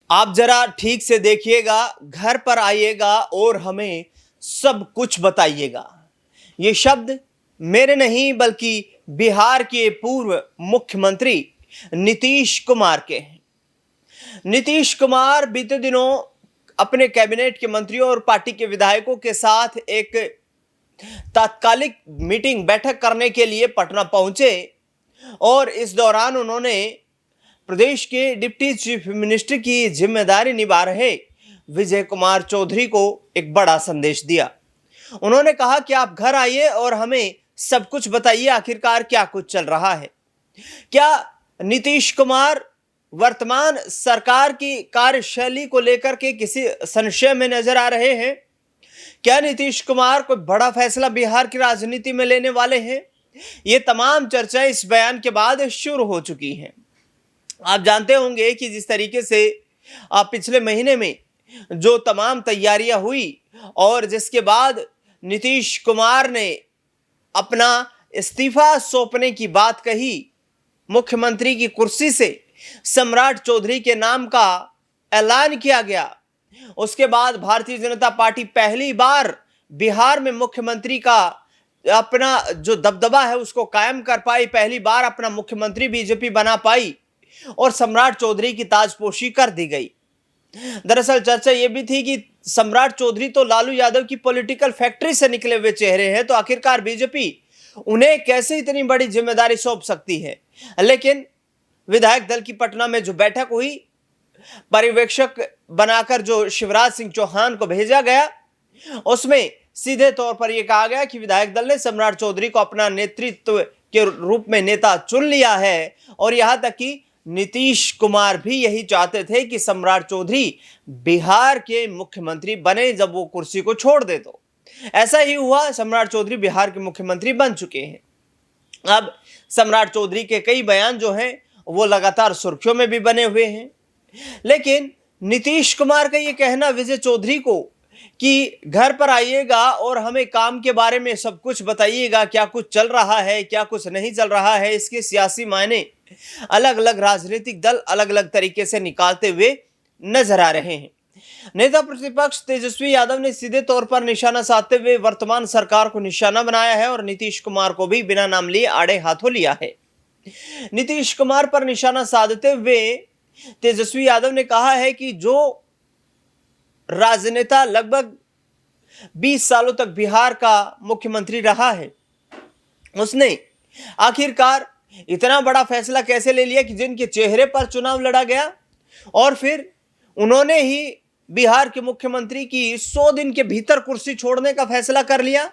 आप जरा ठीक से देखिएगा, घर पर आइएगा और हमें सब कुछ बताइएगा। ये शब्द मेरे नहीं बल्कि बिहार के पूर्व मुख्यमंत्री नीतीश कुमार के हैं। नीतीश कुमार बीते दिनों अपने कैबिनेट के मंत्रियों और पार्टी के विधायकों के साथ एक तात्कालिक मीटिंग बैठक करने के लिए पटना पहुंचे और इस दौरान उन्होंने प्रदेश के डिप्टी चीफ मिनिस्टर की जिम्मेदारी निभा रहे विजय कुमार चौधरी को एक बड़ा संदेश दिया। उन्होंने कहा कि आप घर आइए और हमें सब कुछ बताइए, आखिरकार क्या कुछ चल रहा है। क्या नीतीश कुमार वर्तमान सरकार की कार्यशैली को लेकर के किसी संशय में नजर आ रहे हैं? क्या नीतीश कुमार कोई बड़ा फैसला बिहार की राजनीति में लेने वाले हैं? ये तमाम चर्चाएं इस बयान के बाद शुरू हो चुकी हैं। आप जानते होंगे कि जिस तरीके से पिछले महीने में जो तमाम तैयारियां हुई और जिसके बाद नीतीश कुमार ने अपना इस्तीफा सौंपने की बात कही, मुख्यमंत्री की कुर्सी से सम्राट चौधरी के नाम का ऐलान किया गया। उसके बाद भारतीय जनता पार्टी पहली बार बिहार में मुख्यमंत्री का अपना जो दबदबा है उसको कायम कर पाई, पहली बार अपना मुख्यमंत्री बीजेपी बना पाई और सम्राट चौधरी की ताजपोशी कर दी गई। दरअसल चर्चा यह भी थी कि सम्राट चौधरी तो लालू यादव की पॉलिटिकल फैक्ट्री से निकले हुए चेहरे हैं, तो आखिरकार बीजेपी उन्हें कैसे इतनी बड़ी जिम्मेदारी सौंप सकती है। लेकिन विधायक दल की पटना में जो बैठक हुई, पर्यवेक्षक बनाकर जो शिवराज सिंह चौहान को भेजा गया, उसमें सीधे तौर पर यह कहा गया कि विधायक दल ने सम्राट चौधरी को अपना नेतृत्व के रूप में नेता चुन लिया है और यहां तक कि नीतीश कुमार भी यही चाहते थे कि सम्राट चौधरी बिहार के मुख्यमंत्री बने जब वो कुर्सी को छोड़ दे। तो ऐसा ही हुआ, सम्राट चौधरी बिहार के मुख्यमंत्री बन चुके हैं। अब सम्राट चौधरी के कई बयान जो हैं वो लगातार सुर्खियों में भी बने हुए हैं। लेकिन नीतीश कुमार का ये कहना विजय चौधरी को कि घर पर आइएगा और हमें काम के बारे में सब कुछ बताइएगा, क्या कुछ चल रहा है, क्या कुछ नहीं चल रहा है, इसके सियासी मायने अलग अलग राजनीतिक दल अलग अलग तरीके से निकालते हुए नजर आ रहे हैं। नेता प्रतिपक्ष तेजस्वी यादव ने सीधे तौर पर निशाना साधते हुए वर्तमान सरकार को निशाना बनाया है और नीतीश कुमार को भी बिना नाम लिए आड़े हाथों लिया है। नीतीश कुमार पर निशाना साधते हुए तेजस्वी यादव ने कहा है कि जो राजनेता लगभग 20 सालों तक बिहार का मुख्यमंत्री रहा है, उसने आखिरकार इतना बड़ा फैसला कैसे ले लिया कि जिनके चेहरे पर चुनाव लड़ा गया और फिर उन्होंने ही बिहार के मुख्यमंत्री की 100 दिन के भीतर कुर्सी छोड़ने का फैसला कर लिया।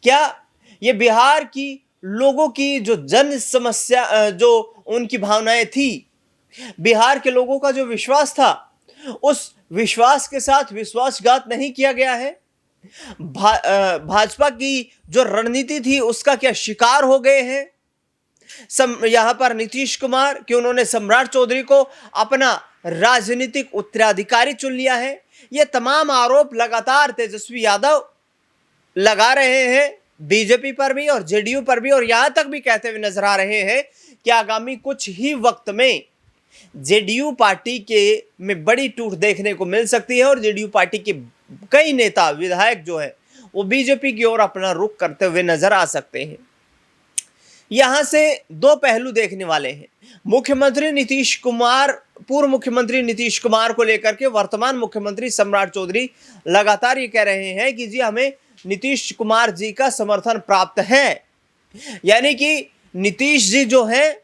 क्या ये बिहार की लोगों की जो जन समस्या, जो उनकी भावनाएं थी, बिहार के लोगों का जो विश्वास था, उस विश्वास के साथ विश्वासघात नहीं किया गया है? भाजपा की जो रणनीति थी उसका क्या शिकार हो गए हैं यहां पर नीतीश कुमार कि उन्होंने सम्राट चौधरी को अपना राजनीतिक उत्तराधिकारी चुन लिया है? ये तमाम आरोप लगातार तेजस्वी यादव लगा रहे हैं बीजेपी पर भी और जेडीयू पर भी, और यहां तक भी कहते हुए नजर आ रहे हैं कि आगामी कुछ ही वक्त में जेडीयू पार्टी के में बड़ी टूट देखने को मिल सकती है और जेडीयू पार्टी के कई नेता विधायक जो है वो बीजेपी की ओर अपना रुख करते हुए नजर आ सकते हैं। यहां से दो पहलू देखने वाले हैं। मुख्यमंत्री नीतीश कुमार, पूर्व मुख्यमंत्री नीतीश कुमार को लेकर के वर्तमान मुख्यमंत्री सम्राट चौधरी लगातार ये कह रहे हैं कि जी हमें नीतीश कुमार जी का समर्थन प्राप्त है, यानी कि नीतीश जी जो है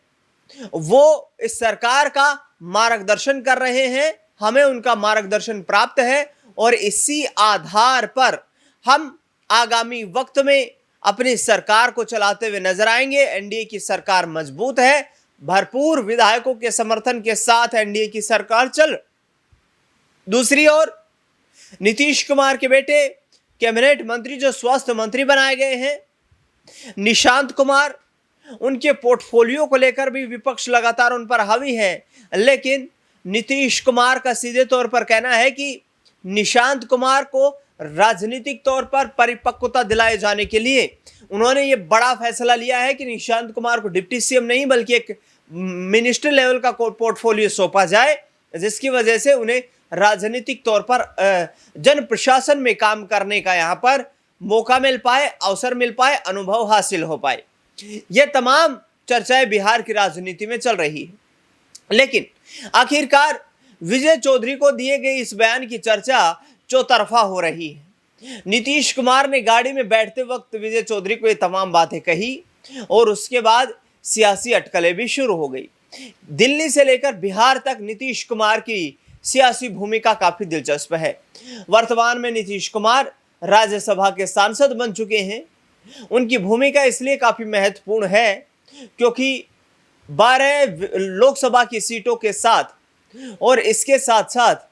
वो इस सरकार का मार्गदर्शन कर रहे हैं, हमें उनका मार्गदर्शन प्राप्त है और इसी आधार पर हम आगामी वक्त में अपनी सरकार को चलाते हुए नजर आएंगे। एनडीए की सरकार मजबूत है, भरपूर विधायकों के समर्थन के साथ एनडीए की सरकार चल। दूसरी ओर नीतीश कुमार के बेटे कैबिनेट मंत्री जो स्वास्थ्य मंत्री बनाए गए हैं निशांत कुमार, उनके पोर्टफोलियो को लेकर भी विपक्ष लगातार उन पर हावी है। लेकिन नीतीश कुमार का सीधे तौर पर कहना है कि निशांत कुमार को राजनीतिक तौर पर परिपक्वता दिलाए जाने के लिए उन्होंने ये बड़ा फैसला लिया है कि निशांत कुमार को डिप्टी सीएम नहीं बल्कि एक मिनिस्टर लेवल का पोर्टफोलियो सौंपा जाए जिसकी वजह से उन्हें राजनीतिक तौर पर जन प्रशासन में काम करने का यहाँ पर मौका मिल पाए, अवसर मिल पाए, अनुभव हासिल हो पाए। ये तमाम चर्चाएं बिहार की राजनीति में चल रही है। लेकिन आखिरकार विजय चौधरी को दिए गए इस बयान की चर्चा चौतरफा हो रही है। नीतीश कुमार ने गाड़ी में बैठते वक्त विजय चौधरी को ये तमाम बातें कही और उसके बाद सियासी अटकलें भी शुरू हो गई। दिल्ली से लेकर बिहार तक नीतीश कुमार की सियासी भूमिका काफी दिलचस्प है। वर्तमान में नीतीश कुमार राज्यसभा के सांसद बन चुके हैं। उनकी भूमिका इसलिए काफी महत्वपूर्ण है क्योंकि 12 लोकसभा की सीटों के साथ और इसके साथ साथ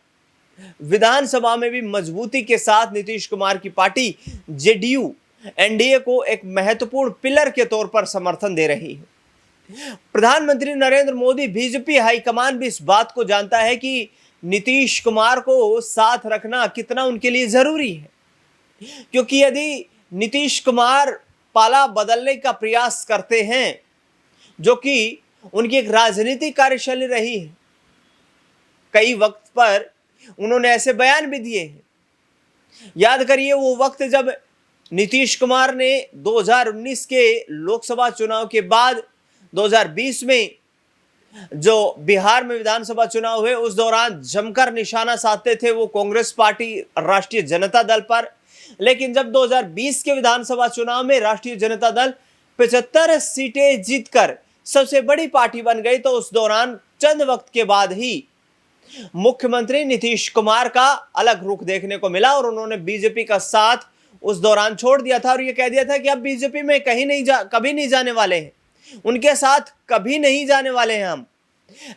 विधानसभा में भी मजबूती के साथ नीतीश कुमार की पार्टी जेडीयू एनडीए को एक महत्वपूर्ण पिलर के तौर पर समर्थन दे रही है। प्रधानमंत्री नरेंद्र मोदी, बीजेपी हाईकमान भी इस बात को जानता है कि नीतीश कुमार को साथ रखना कितना उनके लिए जरूरी है, क्योंकि यदि नीतीश कुमार पाला बदलने का प्रयास करते हैं, जो कि उनकी एक राजनीतिक कार्यशैली रही है, कई वक्त पर उन्होंने ऐसे बयान भी दिए हैं। याद करिए वो वक्त जब नीतीश कुमार ने 2019 के लोकसभा चुनाव के बाद 2020 में जो बिहार में विधानसभा चुनाव हुए, उस दौरान जमकर निशाना साधते थे वो कांग्रेस पार्टी, राष्ट्रीय जनता दल पर। लेकिन जब 2020 के विधानसभा चुनाव में राष्ट्रीय जनता दल 75 सीटें जीतकर सबसे बड़ी पार्टी बन गई, तो उस दौरान चंद वक्त के बाद ही मुख्यमंत्री नीतीश कुमार का अलग रुख देखने को मिला और उन्होंने बीजेपी का साथ उस दौरान छोड़ दिया था और ये कह दिया था कि अब बीजेपी में कभी नहीं जाने वाले हैं, उनके साथ कभी नहीं जाने वाले हैं हम।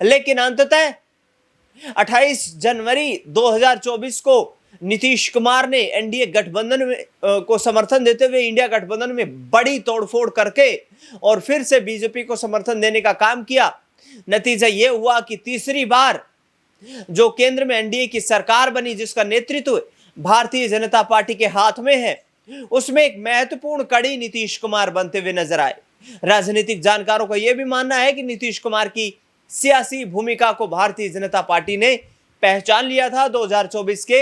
लेकिन अंततः 28 जनवरी 2024 को नीतीश कुमार ने एनडीए गठबंधन में को समर्थन देते हुए इंडिया गठबंधन में बड़ी तोड़फोड़ करके और फिर से बीजेपी को समर्थन देने का काम किया। नतीजा यह हुआ कि तीसरी बार जो केंद्र में एनडीए की सरकार बनी, जिसका नेतृत्व भारतीय जनता पार्टी के हाथ में है, उसमें एक महत्वपूर्ण कड़ी नीतीश कुमार बनते हुए नजर आए। राजनीतिक जानकारों का यह भी मानना है कि नीतीश कुमार की सियासी भूमिका को भारतीय जनता पार्टी ने पहचान लिया था 2024 के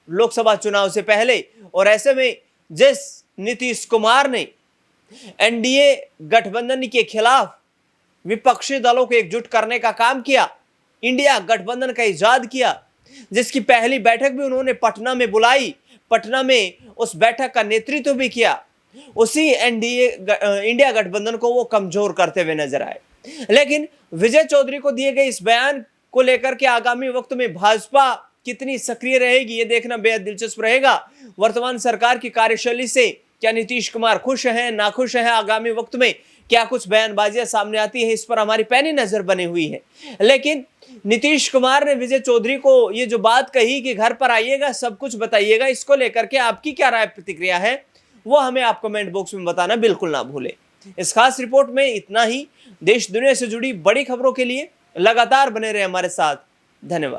लोकसभा चुनाव से पहले। और ऐसे में जिस नीतीश कुमार ने एनडीए गठबंधन के खिलाफ विपक्षी दलों को एकजुट करने का काम किया, इंडिया गठबंधन का इजाद किया, जिसकी पहली बैठक भी उन्होंने पटना में बुलाई, पटना में उस बैठक का नेतृत्व भी किया, उसी इंडिया गठबंधन को वो कमजोर करते हुए नजर आए। लेकिन विजय चौधरी को दिए गए इस बयान को लेकर के आगामी वक्त में भाजपा कितनी सक्रिय रहेगी, ये देखना बेहद दिलचस्प रहेगा। वर्तमान सरकार की कार्यशैली से क्या नीतीश कुमार खुश हैं, नाखुश हैं, आगामी वक्त में क्या कुछ बयानबाजियां सामने आती है, इस पर हमारी पैनी नजर बनी हुई है। लेकिन नीतीश कुमार ने विजय चौधरी को ये जो बात कही कि घर पर आइएगा, सब कुछ बताइएगा, इसको लेकर के आपकी क्या राय प्रतिक्रिया है, वो हमें आप कमेंट बॉक्स में बताना बिल्कुल ना भूलें। इस खास रिपोर्ट में इतना ही। देश दुनिया से जुड़ी बड़ी खबरों के लिए लगातार बने रहे हमारे साथ। धन्यवाद।